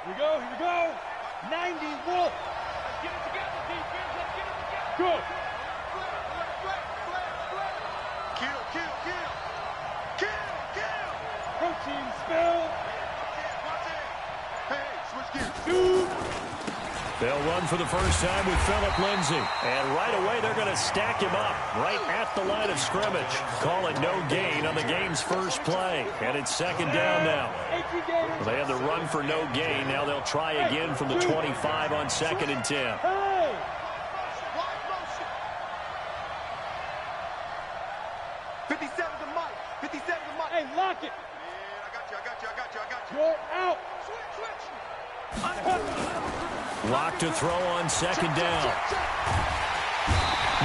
Here we go, here we go. 90 Wolf. Let's get it together, defense. Let's get it together. Go. Kill, kill, kill. Kill, kill. Protein spill. Watch it. Hey, switch gears. Two. They'll run for the first time with Phillip Lindsay. And right away, they're going to stack him up right at the line of scrimmage. Call it no gain on the game's first play. And it's second down now. Well, they had the run for no gain. Now they'll try again from the 25 on 2nd and 10. Hey. 57 to Mike. 57 to Mike. Hey, lock it. Yeah, I got you. You're out. Lock to throw on 2nd down.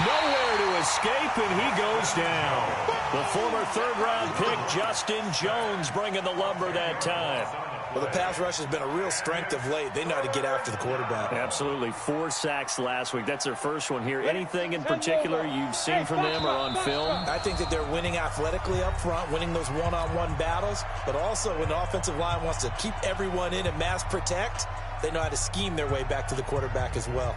Nowhere to escape, and he goes down. The former third-round pick, Justin Jones, bringing the lumber that time. Well, the pass rush has been a real strength of late. They know how to get after the quarterback. Absolutely. 4 sacks last week. That's their first one here. Anything in particular you've seen from them or on film? I think that they're winning athletically up front, winning those one-on-one battles, but also when the offensive line wants to keep everyone in and mass protect, they know how to scheme their way back to the quarterback as well.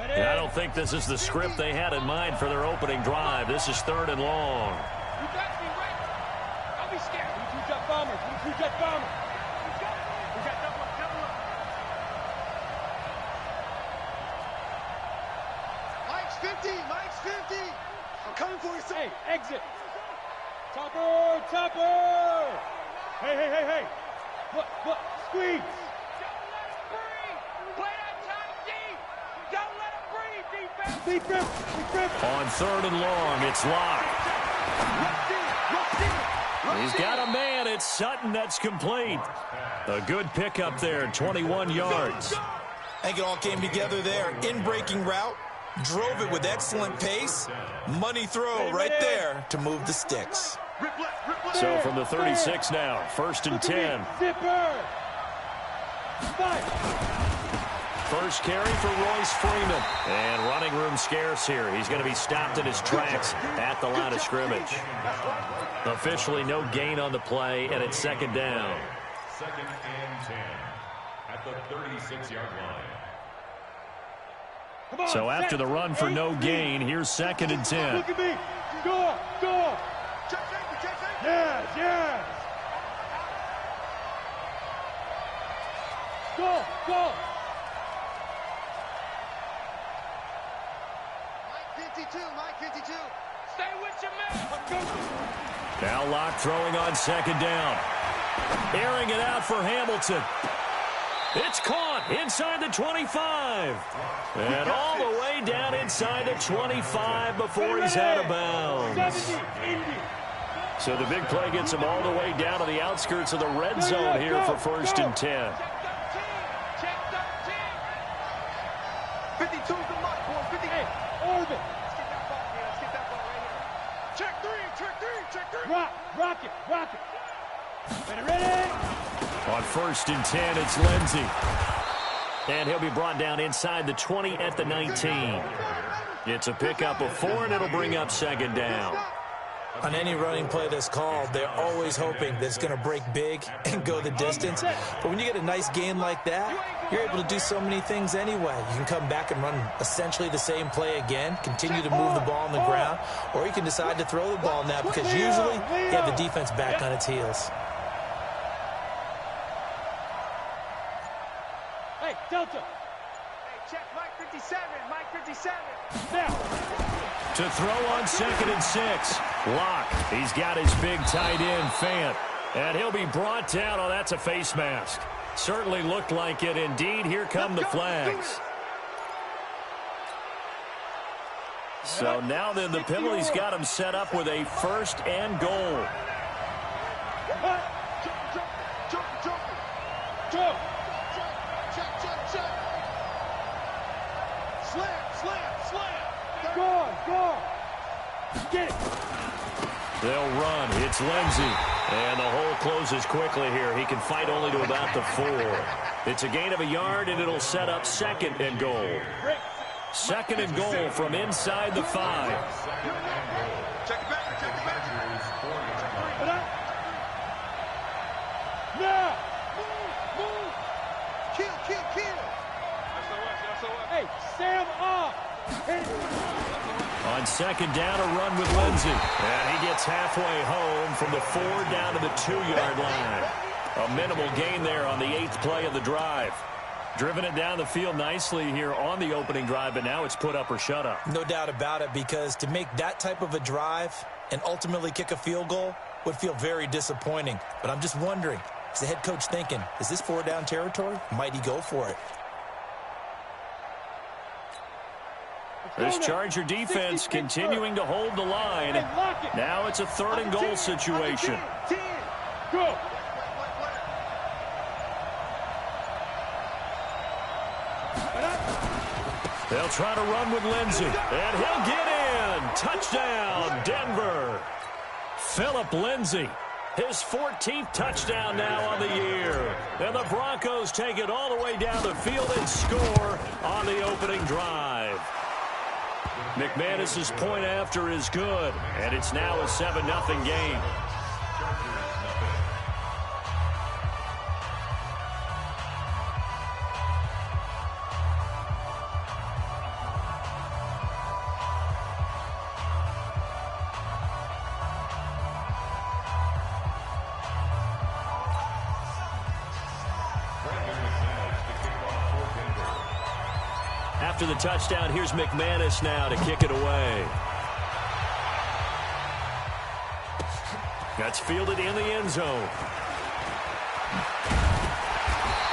And I don't think this is the script they had in mind for their opening drive. This is 3rd and long. You got me right. Don't be scared. We two jet bombers. We two jet bombers. We got double up. Mike's 50. Mike's 50. I'm coming for you, Hey, exit. Topper. Hey. What? Squeeze. Defense. On 3rd and long, it's Locke. He's got a man. It's Sutton. That's complete. A good pickup there, 21 yards. I think it all came together there. In-breaking route, drove it with excellent pace. Money throw right there to move the sticks. So from the 36 now, 1st and 10. Zipper. Fight. First carry for Royce Freeman. And running room scarce here. He's going to be stopped in his tracks at the line of scrimmage. Officially no gain on the play, and it's 2nd down. 2nd and 10 at the 36-yard line. So after the run for no gain, here's 2nd and 10. Look at me. Go. Yes. Go. Mike 52. Stay with your man. Now Locke throwing on 2nd down. Airing it out for Hamilton. It's caught inside the 25. And all the way down inside the 25 before he's out of bounds. So the big play gets him all the way down to the outskirts of the red zone here for 1st and 10. 52 to Mike, boys. 50. Hey, Orbit. Let's get that ball right here. Check three. Rock it. Ready? On 1st and 10, it's Lindsay. And he'll be brought down inside the 20 at the 19. It's a pickup of 4, and it'll bring up 2nd down. On any running play that's called, they're always hoping that it's going to break big and go the distance. But when you get a nice gain like that, you're able to do so many things anyway. You can come back and run essentially the same play again, continue to move the ball on the ground, or you can decide to throw the ball now because usually you have the defense back on its heels. Hey, Delta. Hey, check Mike 57. Mike 57. Now. To throw on 2nd and 6. Locke. He's got his big tight end, Fant. And he'll be brought down. Oh, that's a face mask. Certainly looked like it. Indeed, here come the flags. So now then, the penalty's got him set up with a 1st and goal. Jump. Slam. Go. Get it. They'll run. It's Lindsay. And the hole closes quickly here. He can fight only to about the 4. It's a gain of a yard, and it'll set up 2nd and goal. Second and goal from inside the 5. Check it back. Check it back. Now! Move. Kill. SOS. Hey, Sam off! On second down, a run with Lindsey. And he gets halfway home from the 4 down to the 2-yard line. A minimal gain there on the 8th play of the drive. Driven it down the field nicely here on the opening drive, but now it's put up or shut up. No doubt about it, because to make that type of a drive and ultimately kick a field goal would feel very disappointing. But I'm just wondering, is the head coach thinking, is this 4-down territory? Might he go for it? This Charger defense continuing to hold the line. Now it's a 3rd and goal situation. 10. Go! They'll try to run with Lindsey, and he'll get in. Touchdown, Denver. Philip Lindsey, his 14th touchdown now on the year. And the Broncos take it all the way down the field and score on the opening drive. McManus's point after is good, and it's now a 7-0 game. After the touchdown, here's McManus now to kick it away. That's fielded in the end zone.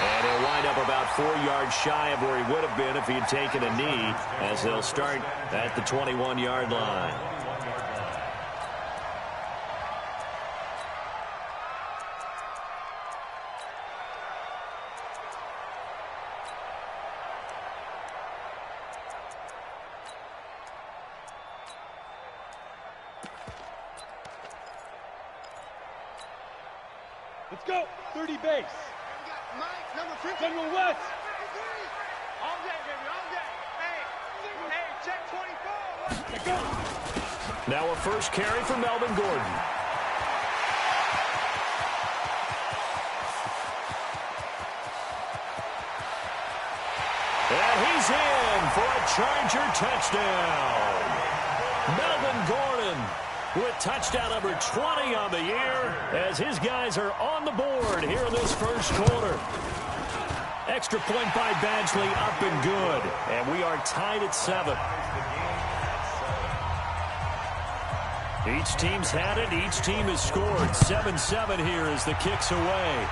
And he'll wind up about 4 yards shy of where he would have been if he had taken a knee, as they'll start at the 21-yard line. Let's go! 30 base. Mike, number 50. General West. All day, baby, all day. Hey, check 24. Let's go! Now a first carry for Melvin Gordon. And he's in for a Charger touchdown. Melvin Gordon with touchdown number 20 on the year, as his guys are on the board here in this first quarter. Extra point by Badgley, up and good. And we are tied at 7. Each team's had it. Each team has scored. 7-7 here as the kick's away.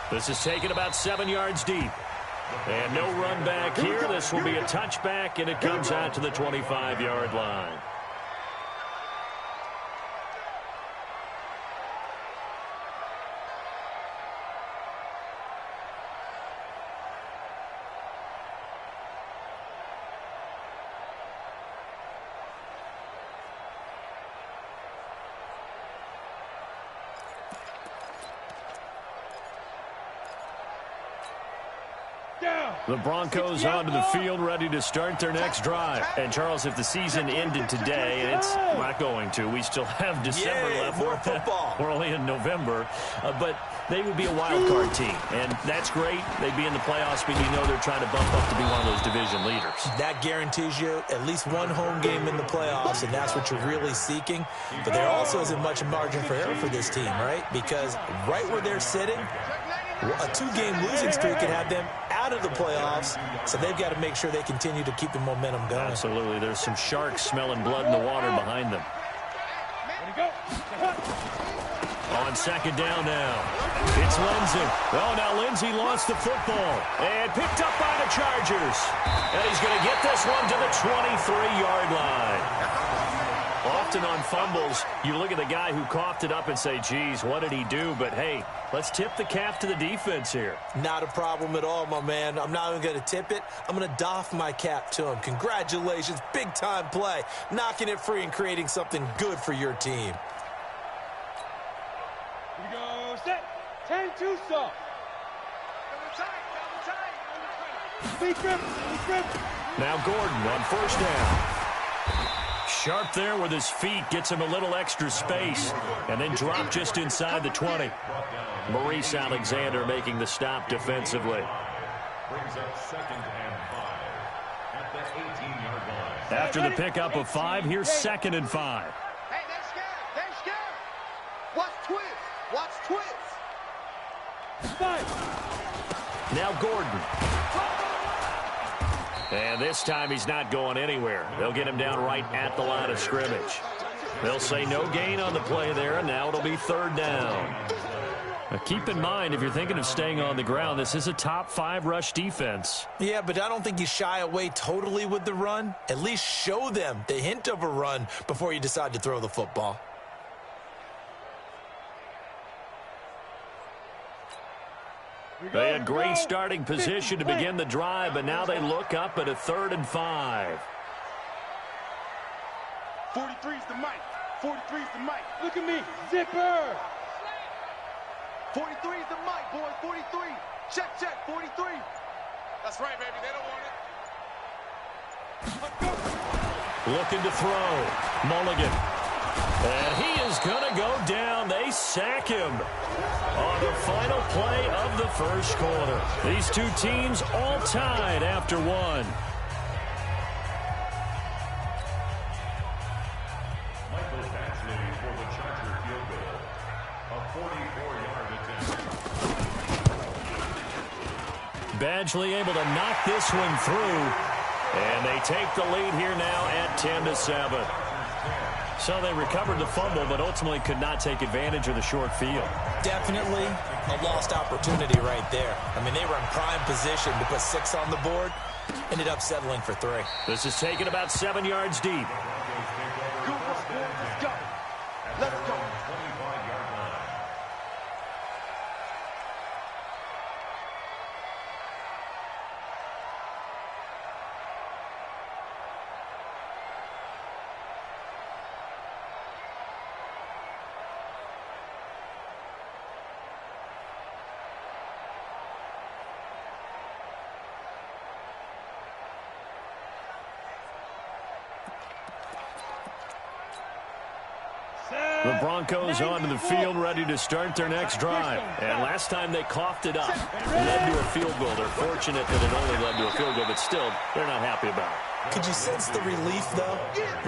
This is taken about 7 yards deep. And no run back here. This will be a touchback, and it comes out to the 25-yard line. The Broncos onto the field, ready to start their next drive. And, Charles, if the season ended today, and it's not going to, we still have December left. More football. We're only in November. But they would be a wild card team, and that's great. They'd be in the playoffs, but you know they're trying to bump up to be one of those division leaders. That guarantees you at least one home game in the playoffs, and that's what you're really seeking. But there also isn't much margin for error for this team, right? Because right where they're sitting, a 2-game losing streak could have them out of the playoffs, so they've got to make sure they continue to keep the momentum going. Absolutely. There's some sharks smelling blood in the water behind them. On second down now, it's Lindsey. Oh, now Lindsey lost the football and picked up by the Chargers. And he's going to get this one to the 23-yard line. Often on fumbles, you look at the guy who coughed it up and say, geez, what did he do? But, hey, let's tip the cap to the defense here. Not a problem at all, my man. I'm not even going to tip it. I'm going to doff my cap to him. Congratulations. Big-time play. Knocking it free and creating something good for your team. Here we go. Set. 10-2 soft. Double tight. Now Gordon on first down. Sharp there with his feet, gets him a little extra space, and then drop just inside the 20. Maurice Alexander making the stop defensively. Brings up 2nd and 5 at the 18-yard line. After the pickup of 5, here's 2nd and 5. Hey, they're scared. They're scared. Watch twist. Watch twist. Now Gordon. And this time he's not going anywhere. They'll get him down right at the line of scrimmage. They'll say no gain on the play there, and now it'll be 3rd down. Now keep in mind, if you're thinking of staying on the ground, this is a top 5 rush defense. Yeah, but I don't think you shy away totally with the run. At least show them the hint of a run before you decide to throw the football. They had great starting position to begin the drive, but now they look up at a 3rd and 5. 43's the mic. 43's the mic. Look at me. Zipper. 43's the mic, boys. 43. Check, check. 43. That's right, baby. They don't want it. Looking to throw. Mulligan. And he is going to go down. They sack him on the final play of the first quarter. These two teams all tied after 1. Michael Badgley for the Charger field goal. A 44-yard attempt. Badgley able to knock this one through. And they take the lead here now at 10-7. So they recovered the fumble, but ultimately could not take advantage of the short field. Definitely a lost opportunity right there. I mean, they were in prime position to put 6 on the board. Ended up settling for 3. This is taken about 7 yards deep. Good work, boys. Let's go. Let's go. 25-yard line. The Broncos onto the field ready to start their next drive. And last time they coughed it up. It led to a field goal. They're fortunate that it only led to a field goal, but still, they're not happy about it. Could you sense the relief, though,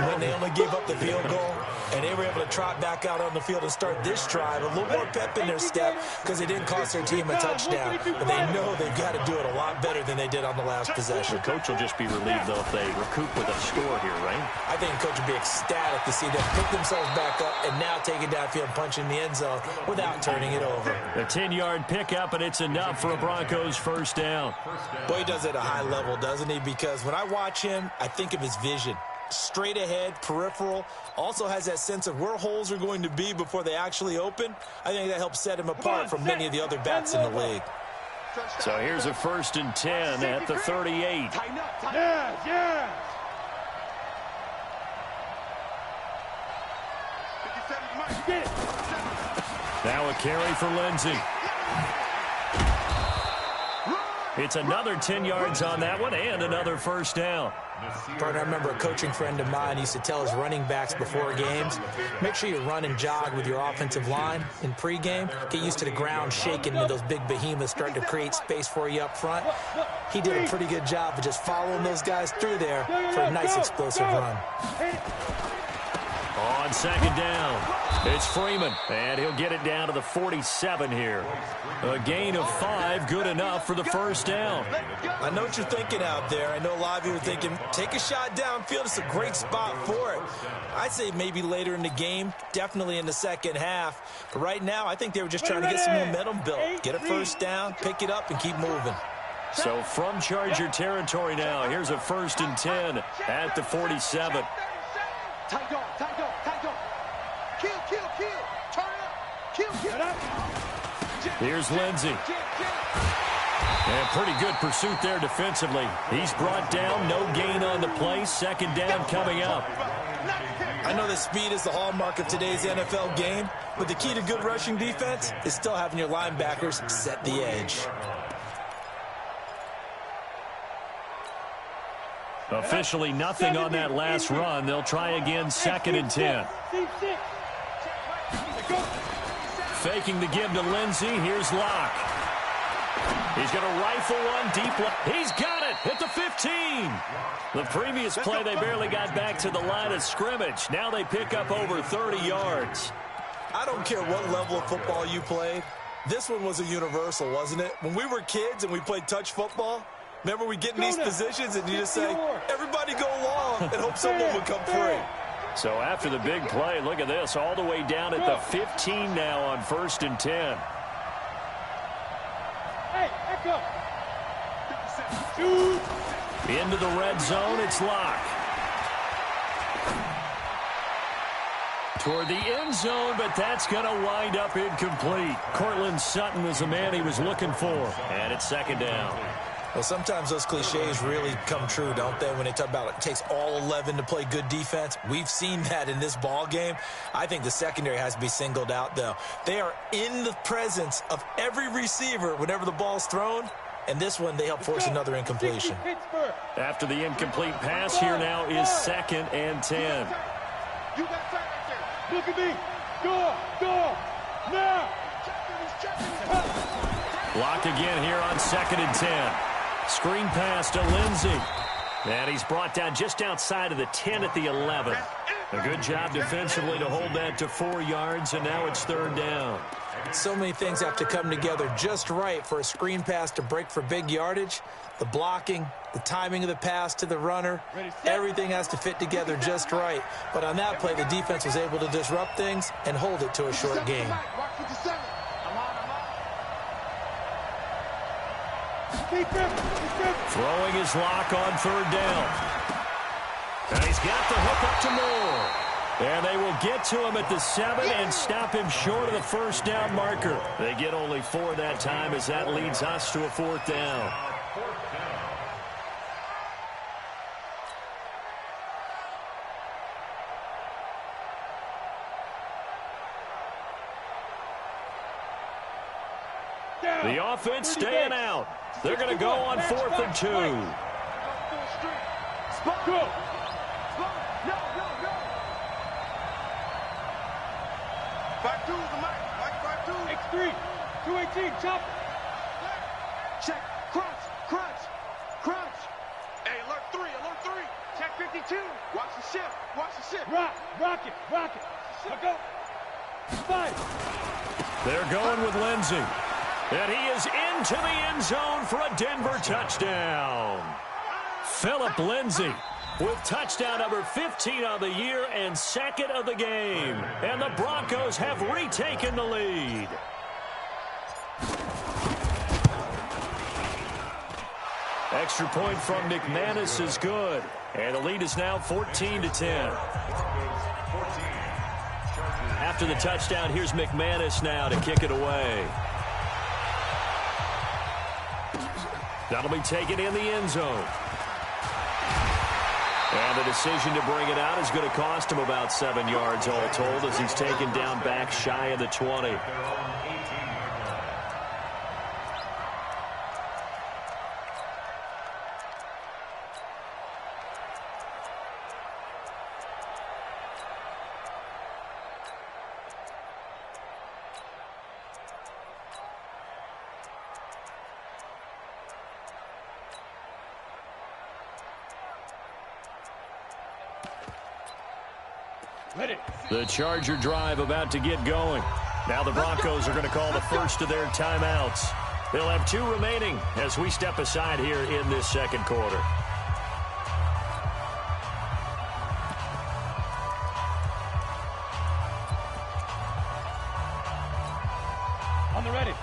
when they only gave up the field goal and they were able to trot back out on the field and start this drive? A little more pep in their step because it didn't cost their team a touchdown. But they know they've got to do it a lot better than they did on the last possession. The coach will just be relieved, though, if they recoup with a score here, right? I think the coach would be ecstatic to see them pick themselves back up and now take it downfield and punch in the end zone without turning it over. A 10-yard pickup, and it's enough for a Broncos first down. Boy, he does it at a high level, doesn't he? Because when I watch him, I think of his vision. Straight ahead, peripheral, also has that sense of where holes are going to be before they actually open. I think that helps set him apart from many of the other bats in the league. So here's a 1st and 10 at the 38. Tighten up. Yeah. 57's mic. Get it. Now a carry for Lindsey. It's another 10 yards on that one and another first down. Partner, I remember a coaching friend of mine used to tell his running backs before games, make sure you run and jog with your offensive line in pregame. Get used to the ground shaking when those big behemoths start to create space for you up front. He did a pretty good job of just following those guys through there for a nice explosive run. On 2nd down, it's Freeman, and he'll get it down to the 47 here. A gain of 5, good enough for the first down. I know what you're thinking out there. I know a lot of you are thinking, take a shot downfield. It's a great spot for it. I'd say maybe later in the game, definitely in the second half. But right now, I think they were just trying to get some momentum built. Get a first down, pick it up, and keep moving. So from Charger territory now, here's a 1st and 10 at the 47. Tight dog. Kill. Turn up. Kill. Here's Lindsey. And pretty good pursuit there defensively. He's brought down, no gain on the play. 2nd down coming up. I know that speed is the hallmark of today's NFL game, but the key to good rushing defense is still having your linebackers set the edge. Officially nothing on that last run. They'll try again, 2nd and 10. Faking the give to Lindsey. Here's Locke. He's going to rifle one deep left. He's got it at the 15. The previous play, they barely got back to the line of scrimmage. Now they pick up over 30 yards. I don't care what level of football you played. This one was a universal, wasn't it? When we were kids and we played touch football, remember we get in these positions and you just say, everybody go long and hope someone would come free. So after the big play, look at this, all the way down at the 15 now on 1st and 10. Hey, echo. Into the red zone, it's Locke. Toward the end zone, but that's going to wind up incomplete. Cortland Sutton was the man he was looking for. And it's 2nd down. Well, sometimes those cliches really come true, don't they, when they talk about it takes all 11 to play good defense. We've seen that in this ball game. I think the secondary has to be singled out, though. They are in the presence of every receiver whenever the ball's thrown, and this one they help force another incompletion. After the incomplete pass, here now is 2nd and 10. You got time right there. Look at me. Go. Now. Block again here on 2nd and 10. Screen pass to Lindsey. And he's brought down just outside of the 10 at the 11. A good job defensively to hold that to 4 yards, and now it's 3rd down. So many things have to come together just right for a screen pass to break for big yardage. The blocking, the timing of the pass to the runner, everything has to fit together just right. But on that play, the defense was able to disrupt things and hold it to a short game. Throwing his Locke on 3rd down. And he's got the hook up to Moore. And they will get to him at the 7 and stop him short of the 1st down marker. They get only 4 that time as that leads us to a 4th down. The offense staying out. They're going to go on 4th and 2. Go. X3, 218, chop. Check, crunch. Hey, alert 3. Check 52. Watch the ship. Rock it. Look up. 5. They're going with Lindsey. And he is into the end zone for a Denver touchdown. Phillip Lindsey with touchdown number 15 of the year and 2nd of the game. And the Broncos have retaken the lead. Extra point from McManus is good. And the lead is now 14-10. After the touchdown, here's McManus now to kick it away. That'll be taken in the end zone. And the decision to bring it out is going to cost him about 7 yards all told as he's taken down back shy of the 20. The Charger drive about to get going. Now the Broncos are going to call the first of their timeouts. They'll have 2 remaining as we step aside here in this 2nd quarter.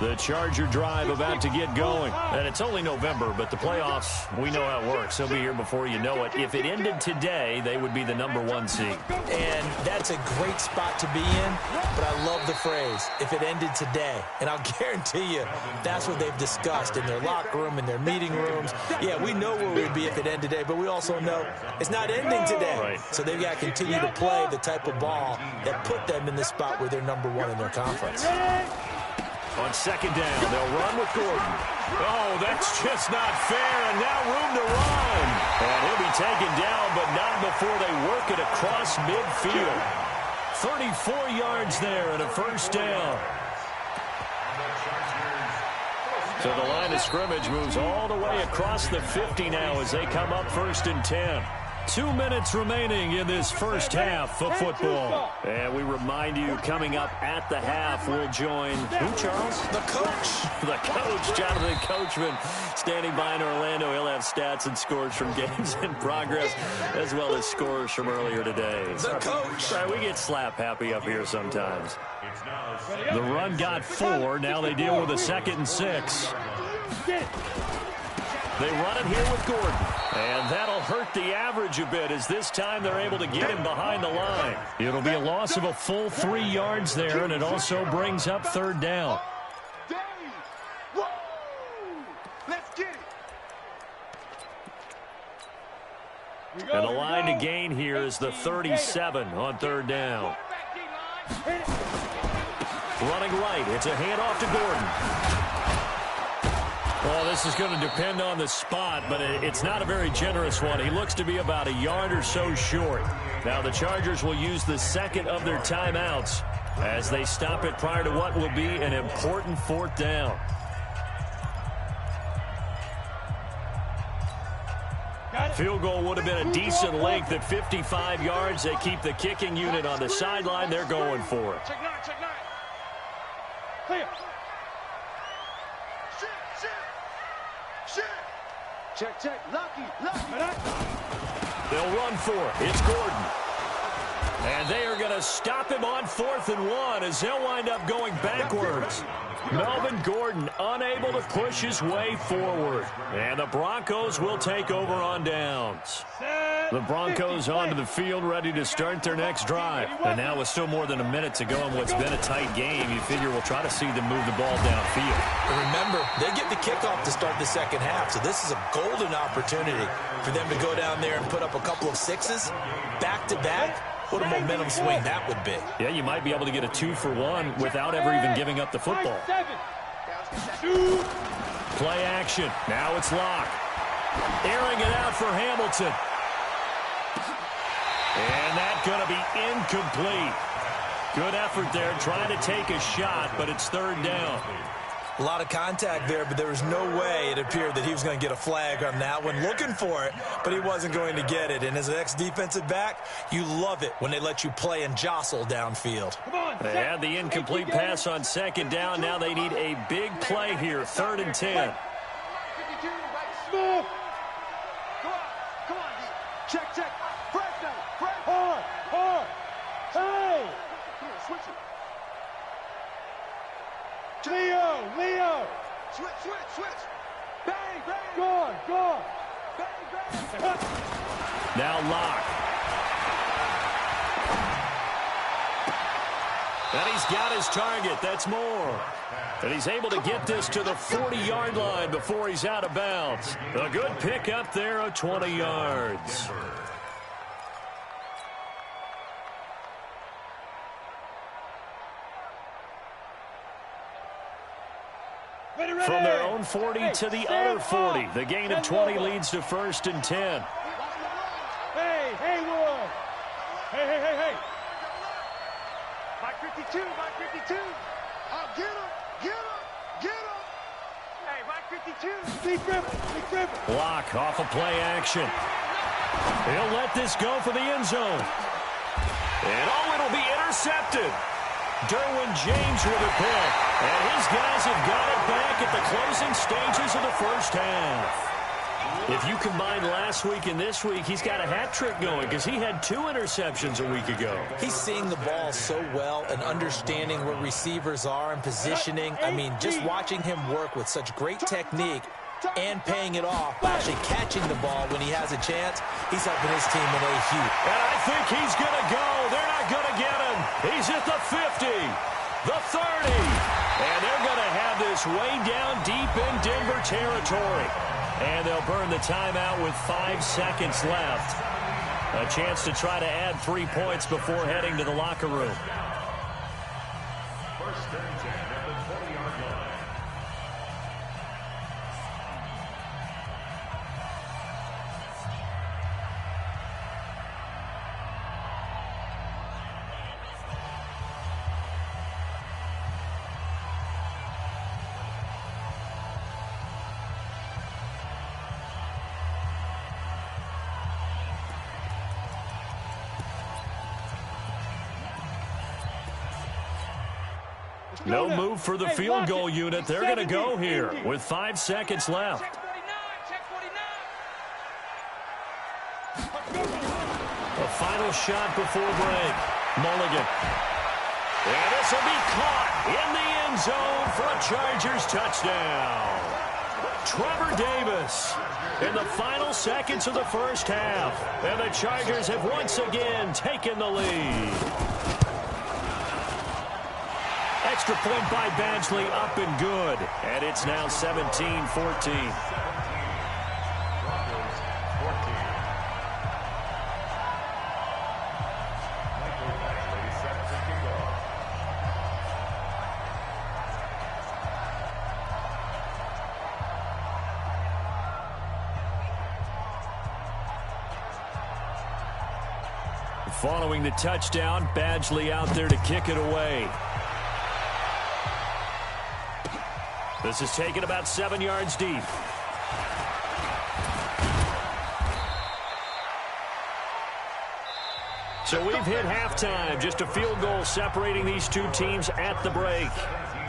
The Charger drive about to get going. And it's only November, but the playoffs, we know how it works. They'll be here before you know it. If it ended today, they would be the number 1 seed. And that's a great spot to be in, but I love the phrase, if it ended today. And I'll guarantee you, that's what they've discussed in their locker room, in their meeting rooms. Yeah, we know where we'd be if it ended today, but we also know it's not ending today. Right. So they've got to continue to play the type of ball that put them in the spot where they're number 1 in their conference. On 2nd down, they'll run with Gordon. Oh, that's just not fair, and now room to run. And he'll be taken before they work it across midfield. 34 yards there and a first down. So the line of scrimmage moves all the way across the 50 now as they come up 1st and 10. 2 minutes remaining in this first half of football. And we remind you, coming up at the half, we'll join who, Charles? The coach. The coach, Jonathan Coachman, standing by in Orlando. He'll have stats and scores from games in progress, as well as scores from earlier today. The coach. Sorry, we get slap happy up here sometimes. The run got 4. Now they deal with a 2nd and 6. They run it here with Gordon. And that'll hurt the average a bit as this time they're able to get him behind the line. It'll be a loss of a full 3 yards there, and it also brings up 3rd down. Let's get it. And the line to gain here is the 37 on 3rd down. Running right. It's a handoff to Gordon. Well, this is going to depend on the spot, but it's not a very generous one. He looks to be about a yard or so short. Now the Chargers will use the 2nd of their timeouts as they stop it prior to what will be an important 4th down. Field goal would have been a decent length at 55 yards. They keep the kicking unit on the sideline. They're going for it. Check 9, check 9. Clear. Check. Lucky. They'll run for it. It's Gordon. And they are going to stop him on 4th and 1 as they'll wind up going backwards. Melvin Gordon unable to push his way forward. And the Broncos will take over on downs. The Broncos onto the field ready to start their next drive. And now with still more than a minute to go in what's been a tight game, you figure we'll try to see them move the ball downfield. And remember, they get the kickoff to start the 2nd half, so this is a golden opportunity for them to go down there and put up a couple of 6s back-to-back. What a momentum swing that would be. Yeah, you might be able to get a 2-for-1 without ever even giving up the football. Play action. Now it's Locke. Airing it out for Hamilton. And that's going to be incomplete. Good effort there trying to take a shot, but it's 3rd down. A lot of contact there, but there was no way it appeared that he was going to get a flag on that one. Looking for it, but he wasn't going to get it. And as an ex-defensive back, you love it when they let you play and jostle downfield. They had the incomplete pass on 2nd down. Now they need a big play here, 3rd and 10. Smith. Come on, D. Check. Fresh. Hard. Hey. Come on, switch it. Leo. Switch. Bang. Gone. Bang. Now Locke. And he's got his target. That's more. And he's able to get this to the 40-yard line before he's out of bounds. A good pickup there of 20 yards. From their own 40 to the other 40. The gain of 20 leads to 1st and 10. Hey, Haywood. Hey. Mike 52. Get him. Hey, Mike 52. Big Griffin. Block off of play action. He'll let this go for the end zone. And it'll be intercepted. Derwin James with a pick. And his guys have got it back at the closing stages of the first half. If you combine last week and this week, he's got a hat trick going because he had 2 interceptions a week ago. He's seeing the ball so well and understanding where receivers are and positioning. I mean, just watching him work with such great technique and paying it off, actually catching the ball when he has a chance, he's helping his team in a huge. And I think he's going to go. They're not going to get him. He's at the 50, the 30, and they're going to have this way down deep in Denver territory. And they'll burn the timeout with 5 seconds left. A chance to try to add 3 points before heading to the locker room. First and 10 at the 20-yard line. No move for the field goal unit. They're going to go here with 5 seconds left. A final shot before break. Mulligan. And this will be caught in the end zone for a Chargers touchdown. Trevor Davis in the final seconds of the first half. And the Chargers have once again taken the lead. Extra point by Badgley up and good. And it's now 17-14. Following the touchdown, Badgley out there to kick it away. This is taken about 7 yards deep. So we've hit halftime. Just a field goal separating these two teams at the break.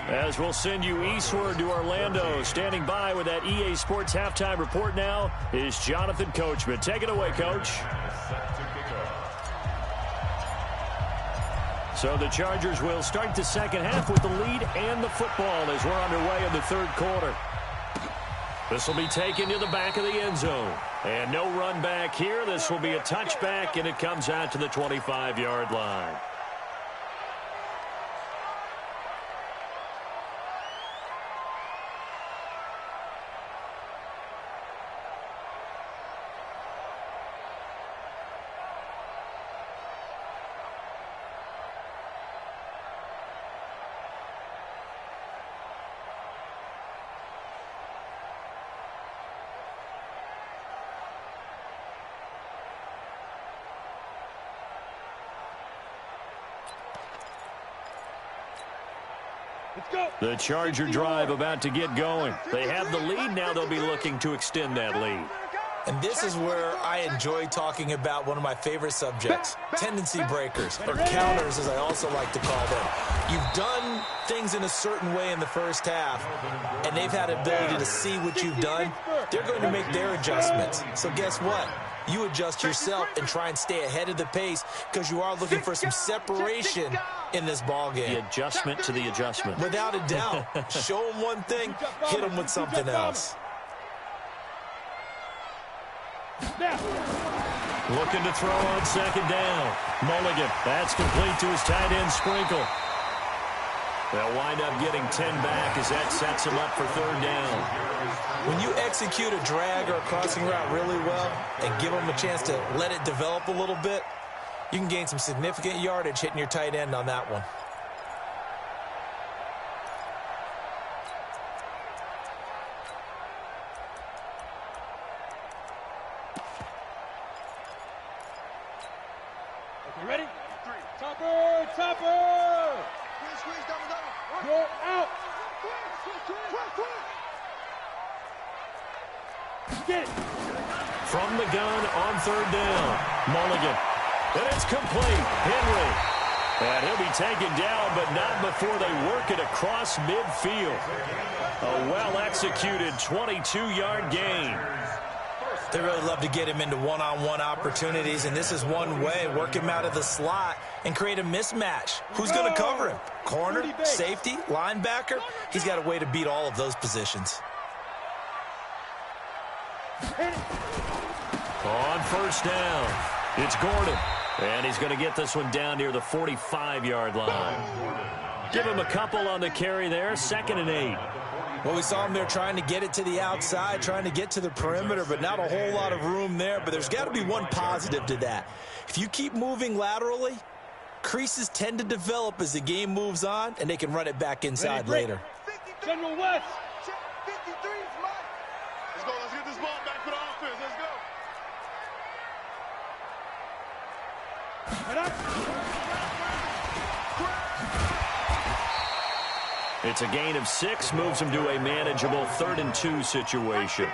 As we'll send you eastward to Orlando. Standing by with that EA Sports halftime report now is Jonathan Coachman. Take it away, Coach. So the Chargers will start the second half with the lead and the football as we're underway in the third quarter. This will be taken to the back of the end zone. And no run back here. This will be a touchback, and it comes out to the 25-yard line. The Charger drive about to get going. They have the lead. Now they'll be looking to extend that lead. And this is where I enjoy talking about one of my favorite subjects, tendency breakers, or counters as I also like to call them. You've done things in a certain way in the first half, and they've had the ability to see what you've done. They're going to make their adjustments. So guess what? You adjust yourself and try and stay ahead of the pace because you are looking for some separation in this ball game. The adjustment to the adjustment. Without a doubt. Show them one thing, hit them with something else. Looking to throw on second down. Mulligan. That's complete to his tight end, Sprinkle. They'll wind up getting 10 back as that sets him up for third down. When you execute a drag or a crossing route really well and give them a chance to let it develop a little bit, you can gain some significant yardage hitting your tight end on that one. You ready? Topper! Topper! Squeeze, double. You're out! Get it! From the gun on third down. Mulligan. And it's complete. Henry. And he'll be taken down, but not before they work it across midfield. A well-executed 22-yard gain. They really love to get him into one-on-one opportunities, and this is one way. Work him out of the slot and create a mismatch. Who's going to cover him? Corner, safety, linebacker? He's got a way to beat all of those positions. On first down, it's Gordon. And he's going to get this one down near the 45-yard line. Give him a couple on the carry there, 2nd and 8. Well, we saw him there trying to get it to the outside, trying to get to the perimeter, but not a whole lot of room there. But there's got to be one positive to that. If you keep moving laterally, creases tend to develop as the game moves on, and they can run it back inside later. General West! 53 is mine. Let's go. Let's get this ball back for the offense. Let's go. It's a gain of 6, moves them to a manageable 3rd and 2 situation.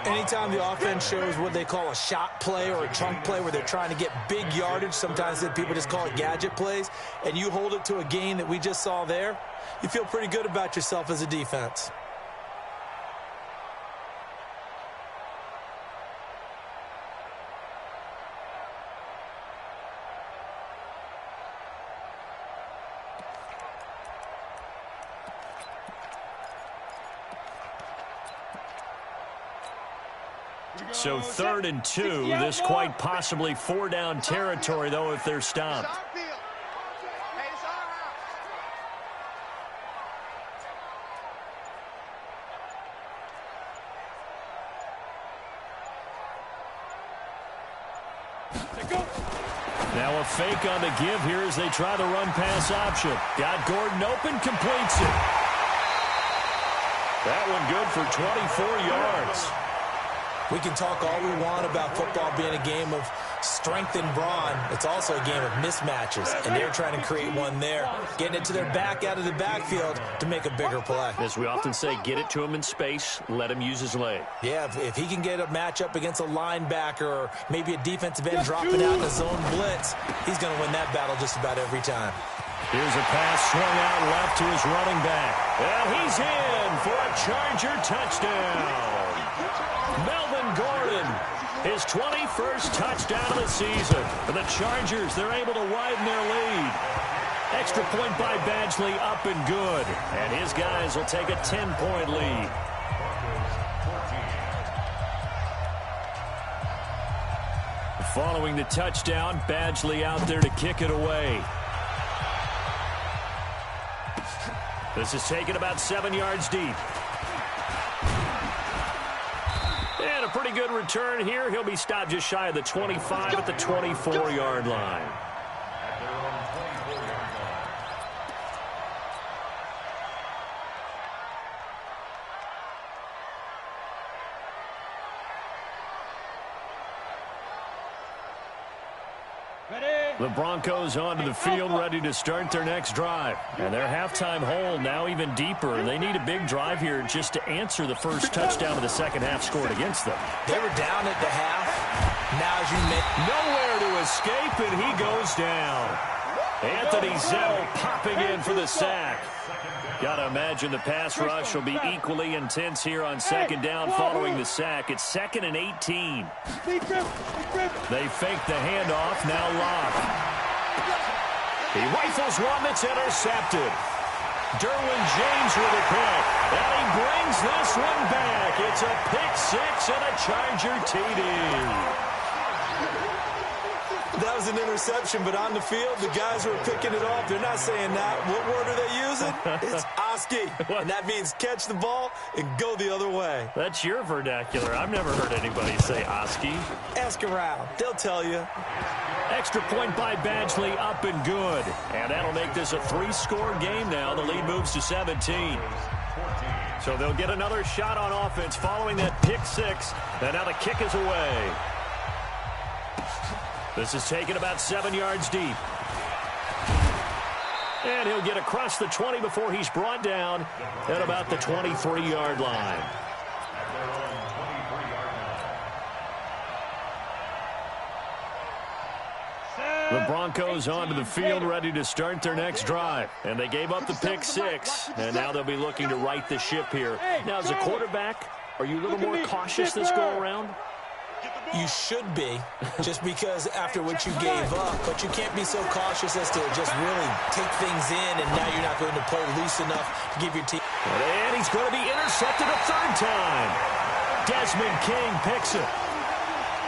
Anytime the offense shows what they call a shot play or a chunk play where they're trying to get big yardage, sometimes people just call it gadget plays, and you hold it to a gain that we just saw there, you feel pretty good about yourself as a defense. So 3rd and 2, this quite possibly 4-down territory, though, if they're stopped. Now a fake on the give here as they try the run-pass option. Got Gordon open, completes it. That one good for 24 yards. We can talk all we want about football being a game of strength and brawn. It's also a game of mismatches, and they're trying to create one there, getting it to their back out of the backfield to make a bigger play. As we often say, get it to him in space, let him use his leg. Yeah, if he can get a matchup against a linebacker or maybe a defensive end dropping out in a zone blitz, he's going to win that battle just about every time. Here's a pass swung out left to his running back. And he's in for a Charger touchdown. Melvin Gordon, his 21st touchdown of the season. For the Chargers, they're able to widen their lead. Extra point by Badgley, up and good. And his guys will take a 10-point lead. Following the touchdown, Badgley out there to kick it away. This is taken about 7 yards deep. And a pretty good return here. He'll be stopped just shy of the 25 at the 24-yard line. The Broncos onto the field, ready to start their next drive. And their halftime hole now even deeper. They need a big drive here just to answer the first touchdown of the second half scored against them. They were down at the half. Now as you nowhere to escape, and he goes down. Anthony Zettel popping in for the sack. Got to imagine the pass rush will be equally intense here on second down following the sack. It's 2nd and 18. They fake the handoff, now Locke. He rifles one that's intercepted. Derwin James with a pick. And he brings this one back. It's a pick six and a Charger TD. That was an interception, but on the field, the guys who are picking it off, they're not saying that. What word are they using? It's Oski. And that means catch the ball and go the other way. That's your vernacular. I've never heard anybody say Oski. Ask around. They'll tell you. Extra point by Badgley, up and good. And that'll make this a 3-score game now. The lead moves to 17. So they'll get another shot on offense following that pick six. And now the kick is away. This is taken about 7 yards deep. And he'll get across the 20 before he's brought down at about the 23-yard line. The Broncos onto the field, ready to start their next drive. And they gave up the pick six, and now they'll be looking to right the ship here. Now, as a quarterback, are you a little more cautious this go-around? You should be, just because after what you gave up, but you can't be so cautious as to just really take things in, and now you're not going to play loose enough to give your team. And he's going to be intercepted a third time. Desmond King picks it.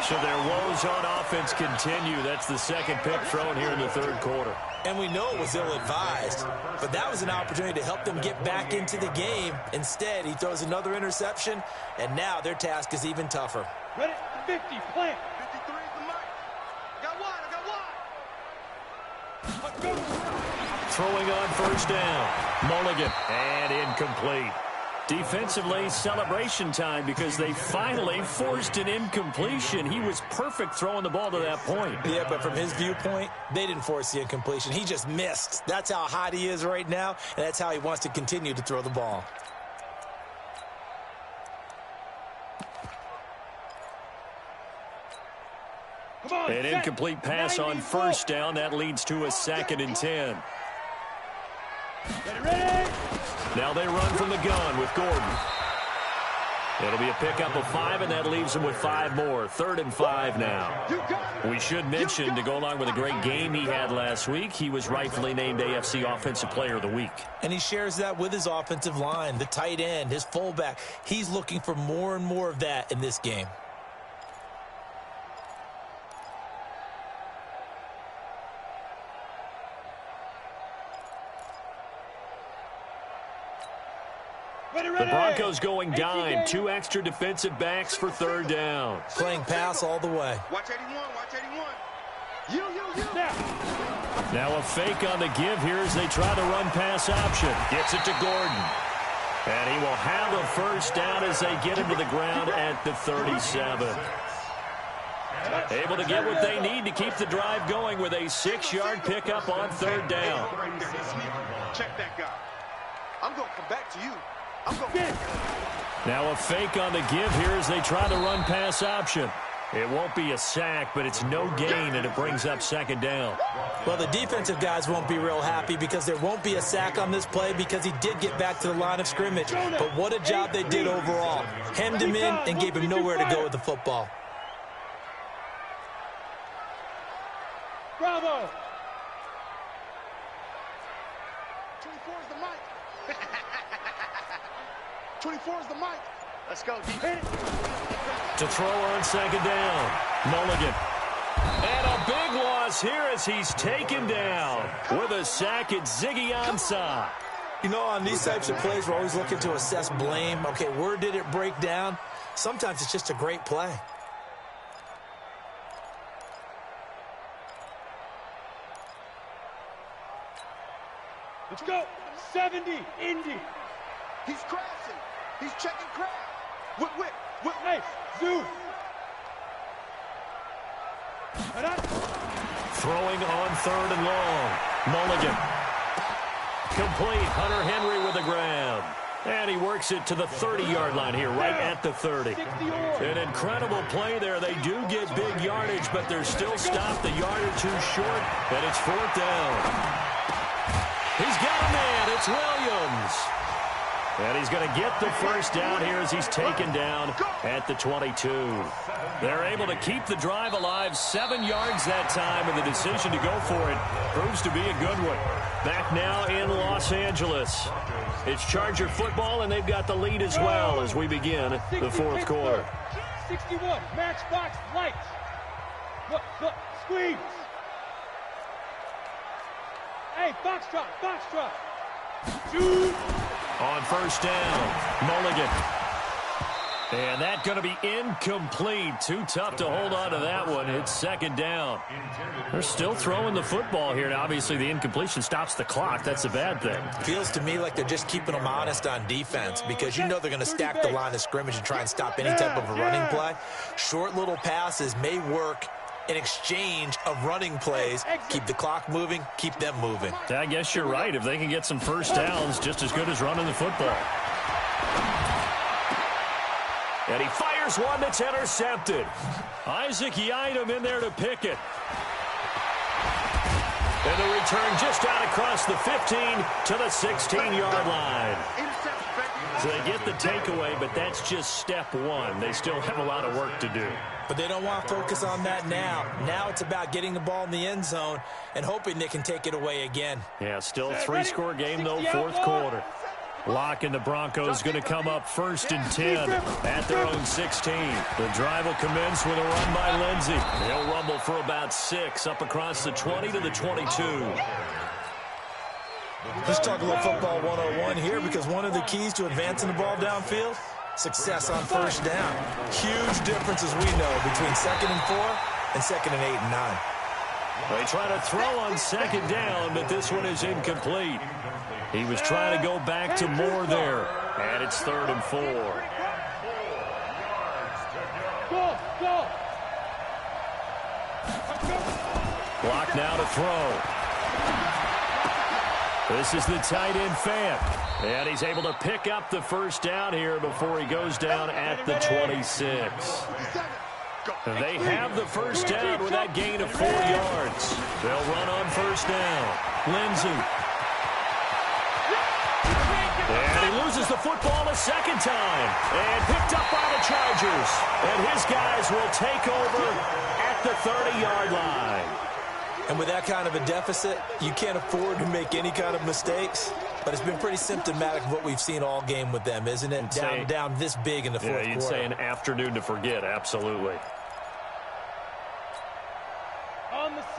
So their woes on offense continue. That's the second pick thrown here in the third quarter. And we know it was ill-advised, but that was an opportunity to help them get back into the game. Instead, he throws another interception, and now their task is even tougher. Ready? 50, plant. 53 is the mark. I got one. Throwing on first down. Mulligan, and incomplete. Defensively, celebration time because they finally forced an incompletion. He was perfect throwing the ball to that point. Yeah, but from his viewpoint, they didn't force the incompletion. He just missed. That's how hot he is right now, and that's how he wants to continue to throw the ball. An incomplete pass on first down. That leads to a 2nd and 10. Now they run from the gun with Gordon. It'll be a pickup of 5, and that leaves them with 5 more. 3rd and 5 now. We should mention, to go along with a great game he had last week, he was rightfully named AFC Offensive Player of the Week. And he shares that with his offensive line, the tight end, his fullback. He's looking for more and more of that in this game. The Broncos going dime. 2 extra defensive backs for 3rd down. Playing pass all the way. Watch 81, watch 81. Now a fake on the give here as they try the run-pass option. Gets it to Gordon. And he will have a first down as they get him to the ground at the 37. Able to get what they need to keep the drive going with a 6-yard pickup on 3rd down. Check that guy. I'm going to come back to you. Now a fake on the give here as they try the run-pass option. It won't be a sack, but it's no gain, and it brings up 2nd down. Well, the defensive guys won't be real happy because there won't be a sack on this play because he did get back to the line of scrimmage. But what a job they did overall. Hemmed him in and gave him nowhere to go with the football. Bravo! 24 is the mic. 24 is the mic. Let's go, defense. To throw on 2nd down. Mulligan. And a big loss here as he's taken down. With a sack, it's Ziggy Ansah. You know, on these types of plays, we're always looking to assess blame. Okay, where did it break down? Sometimes it's just a great play. Let's go. 70, Indy. He's crashing. He's checking crash. Whip. Hey, Zoo. Throwing on 3rd and long. Mulligan. Complete. Hunter Henry with the grab. And he works it to the 30-yard line here, right at the 30. An incredible play there. They do get big yardage, but they're still stopped a yard or 2 short, and it's 4th down. He's got a man. It's Williams. And he's going to get the first down here as he's taken down at the 22. They're able to keep the drive alive. 7 yards that time, and the decision to go for it proves to be a good one. Back now in Los Angeles. It's Charger football, and they've got the lead as well as we begin the 4th quarter. 61, matchbox lights. Look, squeeze. Hey, foxtrot. Shoot. On first down, Mulligan. And that's going to be incomplete. Too tough to hold on to that one. It's 2nd down. They're still throwing the football here. Now, obviously, the incompletion stops the clock. That's a bad thing. Feels to me like they're just keeping them honest on defense because you know they're going to stack the line of scrimmage and try and stop any type of a running play. Short little passes may work in exchange of running plays. Keep the clock moving, keep them moving. I guess you're right. If they can get some first downs, just as good as running the football. And he fires one that's intercepted. Isaac Yiadom in there to pick it. And the return just out across the 15 to the 16-yard line. So they get the takeaway, but that's just step one. They still have a lot of work to do. But they don't want to focus on that now. Now it's about getting the ball in the end zone and hoping they can take it away again. Yeah, still a 3-score game, though, 4th quarter. Lock and the Broncos going to come up 1st and 10 at their own 16. The drive will commence with a run by Lindsey. He'll rumble for about 6 up across the 20 to the 22. Let's talk a little football 101 here because one of the keys to advancing the ball downfield, success on first down. Huge difference, as we know, between 2nd and 4 and 2nd and 8 and 9. They try to throw on 2nd down, but this one is incomplete. He was trying to go back to Moore there. And it's 3rd and 4. Go, go. Clock now to throw. This is the tight end Fant. And he's able to pick up the first down here before he goes down at the 26. They have the first down with that gain of 4 yards. They'll run on first down. Lindsey. And he loses the football a second time. And picked up by the Chargers. And his guys will take over at the 30-yard line. And with that kind of a deficit, you can't afford to make any kind of mistakes. But it's been pretty symptomatic of what we've seen all game with them, isn't it? Down this big in the fourth quarter. You'd say an afternoon to forget, absolutely.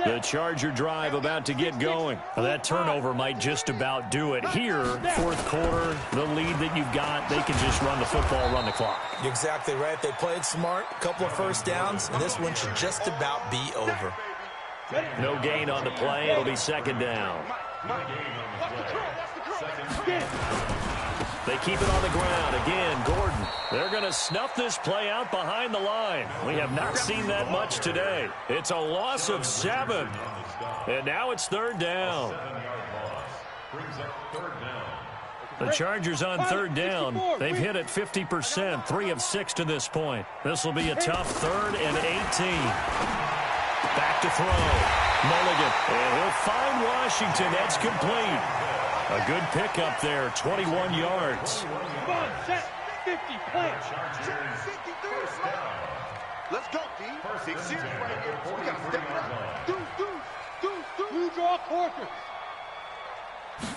The Charger drive about to get going. Well, that turnover might just about do it. Here, fourth quarter, the lead that you've got, they can just run the football, run the clock. You're exactly right. They played smart, a couple of first downs, and this one should just about be over. No gain on the play. It'll be second down. They keep it on the ground. Again, Gordon. They're going to snuff this play out behind the line. We have not seen that much today. It's a loss of 7. And now it's 3rd down. The Chargers on 3rd down. They've hit it 50%, 3 of 6 to this point. This will be a tough 3rd and 18. Back to throw. Mulligan. And he'll find Washington. That's complete. A good pickup there, 21 yards. Come on, set 50, plant. Let's go, D. 6 years right here. We got to step it up. Do. You draw quarter.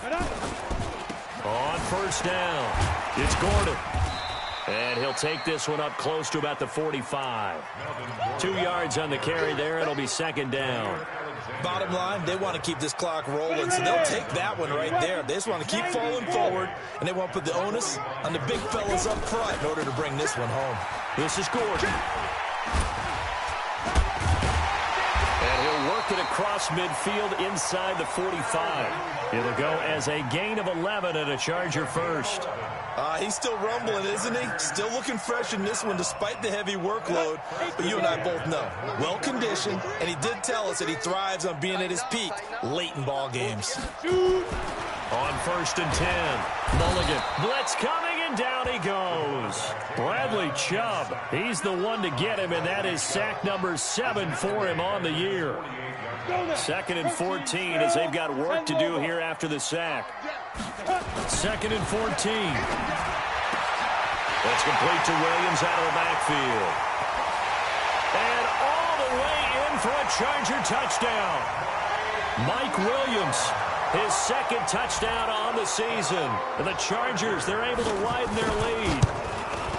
Get up. On first down, it's Gordon. And he'll take this one up close to about the 45. 2 yards on the carry there. It'll be second down. Bottom line, they want to keep this clock rolling, so they'll take that one right there. They just want to keep falling forward, and they want to put the onus on the big fellas up front in order to bring this one home. This is Gordon. And he'll work it across midfield inside the 45. It'll go as a gain of 11 and a Charger first. He's still rumbling, isn't he? Still looking fresh in this one despite the heavy workload. But you and I both know, well-conditioned, and he did tell us that he thrives on being at his peak late in ball games. On 1st and 10, Mulligan. Blitz coming, and down he goes. Bradley Chubb, he's the one to get him, and that is sack number 7 for him on the year. 2nd and 14 as they've got work to do here after the sack. 2nd and 14. That's complete to Williams out of the backfield. And all the way in for a Charger touchdown. Mike Williams, his 2nd touchdown on the season. And the Chargers, they're able to widen their lead.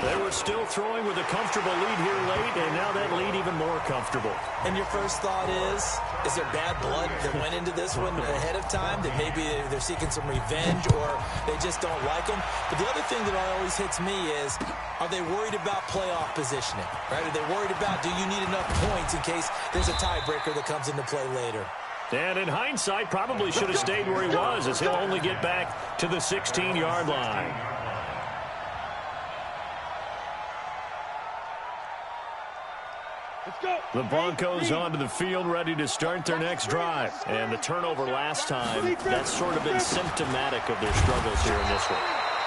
They were still throwing with a comfortable lead here late, and now that lead even more comfortable. And your first thought is there bad blood that went into this one ahead of time, that maybe they're seeking some revenge or they just don't like them? But the other thing that always hits me is, are they worried about playoff positioning? Right? Are they worried about, do you need enough points in case there's a tiebreaker that comes into play later? And in hindsight, probably should have stayed where he was, as he'll only get back to the 16-yard line. The Broncos onto the field, ready to start their next drive. And the turnover last time, that's sort of been symptomatic of their struggles here in this one.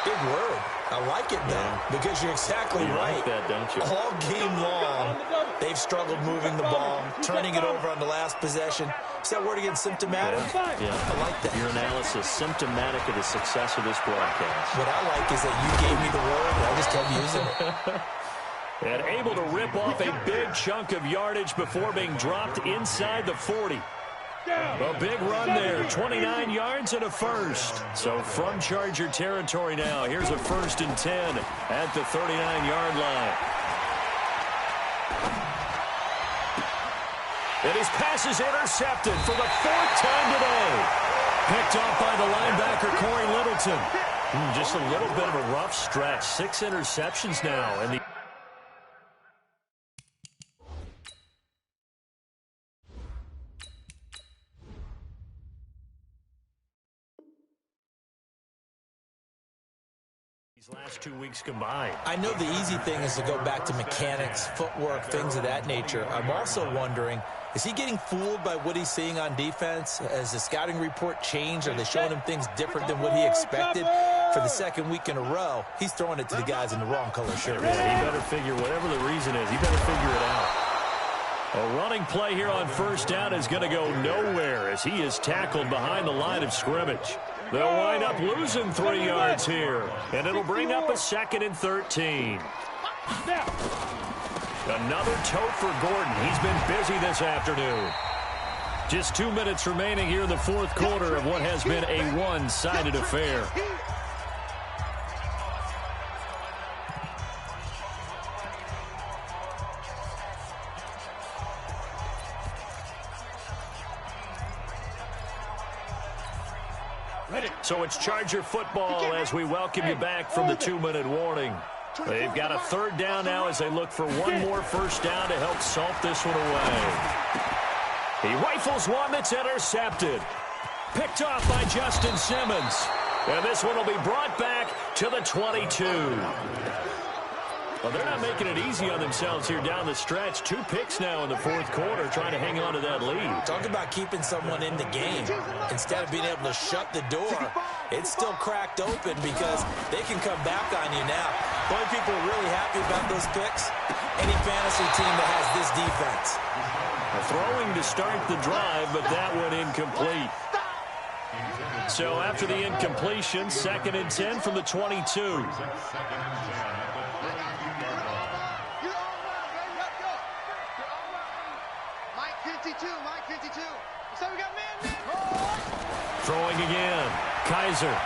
Big word. I like it, though, because you're exactly right. Like that, don't you? All game long, they've struggled moving the ball, turning it over on the last possession. Is that word again, symptomatic? Yeah. I like that. Your analysis, symptomatic of the success of this broadcast. What I like is that you gave me the word, and I just kept using it. And able to rip off a big chunk of yardage before being dropped inside the 40. A big run there, 29 yards and a first. So from Charger territory now, here's a 1st and 10 at the 39-yard line. And his pass is intercepted for the 4th time today. Picked off by the linebacker, Corey Littleton. Just a little bit of a rough stretch. 6 interceptions now. And the these last 2 weeks combined. I know the easy thing is to go back to mechanics, footwork, things of that nature. I'm also wondering, is he getting fooled by what he's seeing on defense? Has the scouting report changed? Are they showing him things different than what he expected? For the second week in a row, he's throwing it to the guys in the wrong color shirt. Yeah, he better figure, whatever the reason is, he better figure it out. A running play here on first down is going to go nowhere as he is tackled behind the line of scrimmage. They'll wind up losing 3 yards here, and it'll bring up a 2nd and 13. Another tote for Gordon. He's been busy this afternoon. Just 2 minutes remaining here in the fourth quarter of what has been a one-sided affair. So it's Charger football as we welcome you back from the 2-minute warning. They've got a 3rd down now as they look for one more first down to help salt this one away. He rifles one that's intercepted. Picked off by Justin Simmons. And this one will be brought back to the 22. Well, they're not making it easy on themselves here down the stretch. 2 picks now in the fourth quarter trying to hang on to that lead. Talk about keeping someone in the game. Instead of being able to shut the door, it's still cracked open because they can come back on you now. The only people who are really happy about those picks, any fantasy team that has this defense. Throwing to start the drive, but that one incomplete. So after the incompletion, 2nd and 10 from the 22. Throwing again. Kaiser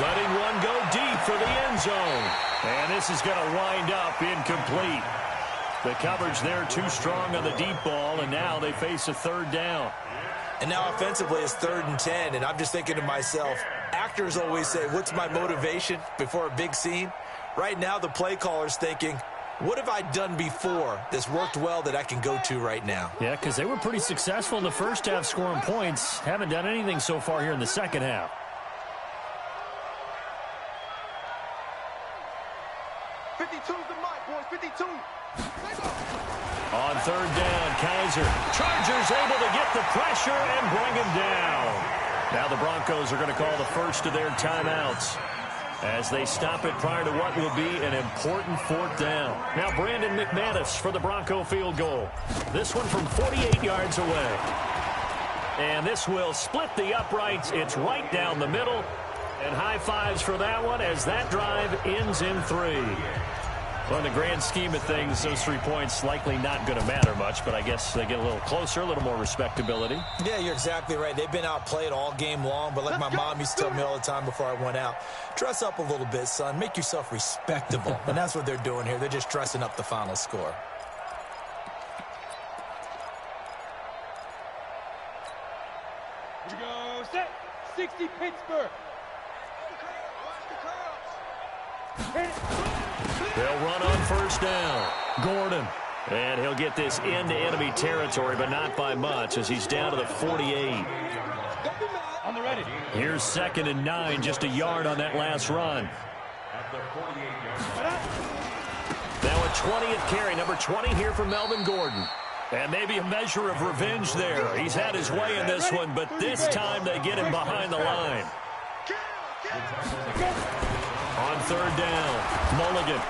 letting one go deep for the end zone. And this is going to wind up incomplete. The coverage there too strong on the deep ball, and now they face a 3rd down. And now offensively it's 3rd and 10, and I'm just thinking to myself, actors always say, what's my motivation before a big scene? Right now the play caller's thinking, what have I done before that's worked well that I can go to right now? Yeah, because they were pretty successful in the first half scoring points. Haven't done anything so far here in the second half. On 3rd down, Kaiser. Chargers able to get the pressure and bring him down. Now the Broncos are going to call the first of their timeouts as they stop it prior to what will be an important 4th down. Now Brandon McManus for the Bronco field goal. This one from 48 yards away. And this will split the uprights. It's right down the middle. And high fives for that one as that drive ends in 3. Well, in the grand scheme of things, those 3 points likely not going to matter much, but I guess they get a little closer, a little more respectability. Yeah, you're exactly right. They've been outplayed all game long, but like my mom used to tell me all the time before I went out, dress up a little bit, son. Make yourself respectable. And that's what they're doing here. They're just dressing up the final score. Here we go, set. 60 Pittsburgh. They'll run on first down. Gordon. And he'll get this into enemy territory, but not by much as he's down to the 48. On the ready. Here's 2nd and 9, just a yard on that last run. Now a 20th carry, number 20 here for Melvin Gordon. And maybe a measure of revenge there. He's had his way in this one, but this time they get him behind the line. On 3rd down, Mulligan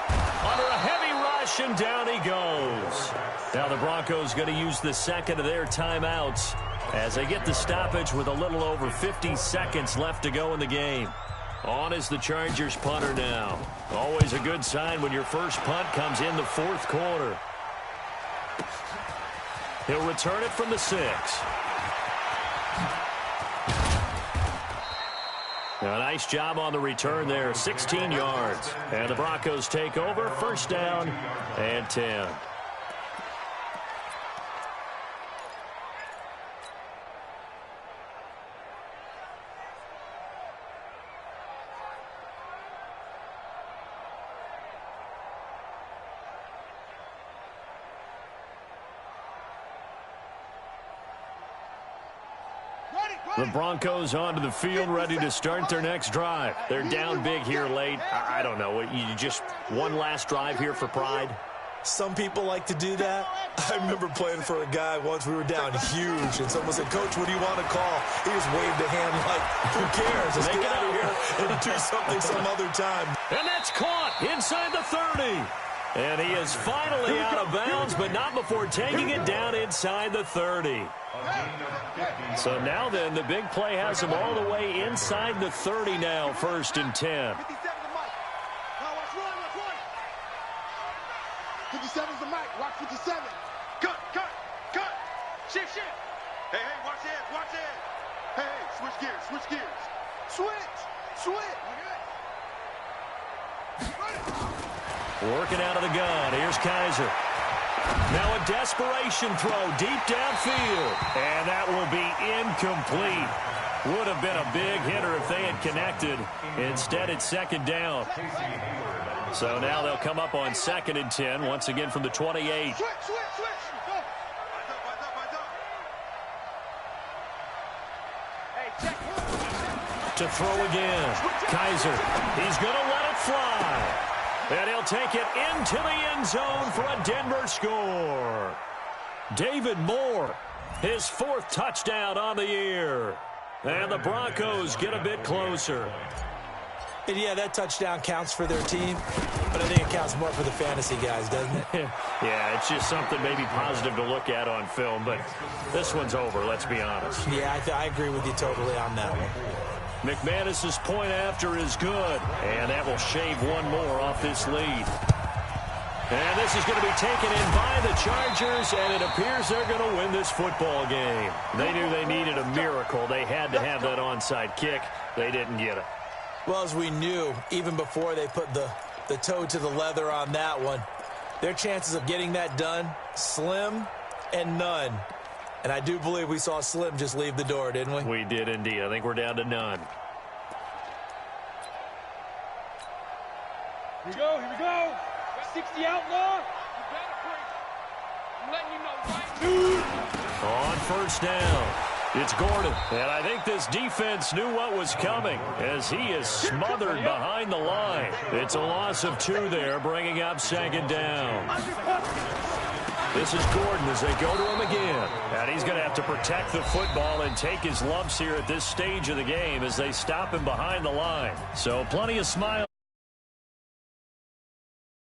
under a heavy rush, and down he goes. Now the Broncos going to use the 2nd of their timeouts as they get the stoppage with a little over 50 seconds left to go in the game. On is the Chargers punter now. Always a good sign when your first punt comes in the 4th quarter. He'll return it from the 6. A nice job on the return there, 16 yards. And the Broncos take over, 1st down and 10. Ready. The Broncos onto the field, ready to start their next drive. They're down big here late. I don't know. You just one last drive here for pride? Some people like to do that. I remember playing for a guy once. We were down huge, and someone said, "Coach, what do you want to call?" He just waved a hand like, "Who cares? Let's get out of here and do something some other time." And that's caught inside the 30. And he is finally out of bounds, but not before taking it down inside the 30. So now then, the big play has him all the way inside the 30 now, 1st and 10. 57's the mic. Watch 57. Cut. Shift. Hey, watch it. Hey, switch gears. Switch. Working out of the gun. Here's Kaiser. Now a desperation throw deep downfield. And that will be incomplete. Would have been a big hitter if they had connected. Instead, it's 2nd down. So now they'll come up on 2nd and 10, once again from the 28. Switch. To throw again. Kaiser, he's going to let it fly. And he'll take it into the end zone for a Denver score. David Moore, his 4th touchdown on the year. And the Broncos get a bit closer. And yeah, that touchdown counts for their team, but I think it counts more for the fantasy guys, doesn't it? Yeah, it's just something maybe positive to look at on film, but this one's over, let's be honest. Yeah, I agree with you totally on that one. McManus's point after is good, and that will shave one more off this lead. And this is going to be taken in by the Chargers, and it appears they're going to win this football game. They knew they needed a miracle. They had to have that onside kick. They didn't get it. Well, as we knew, even before they put the toe to the leather on that one, their chances of getting that done, slim and none. And I do believe we saw Slim just leave the door, didn't we? We did indeed. I think we're down to none. Here we go. 60 outlaw. I'm letting you know right. On 1st down, it's Gordon. And I think this defense knew what was coming as he is smothered behind the line. It's a loss of 2 there, bringing up 2nd down. This is Gordon as they go to him again. And he's going to have to protect the football and take his lumps here at this stage of the game as they stop him behind the line. So plenty of smiles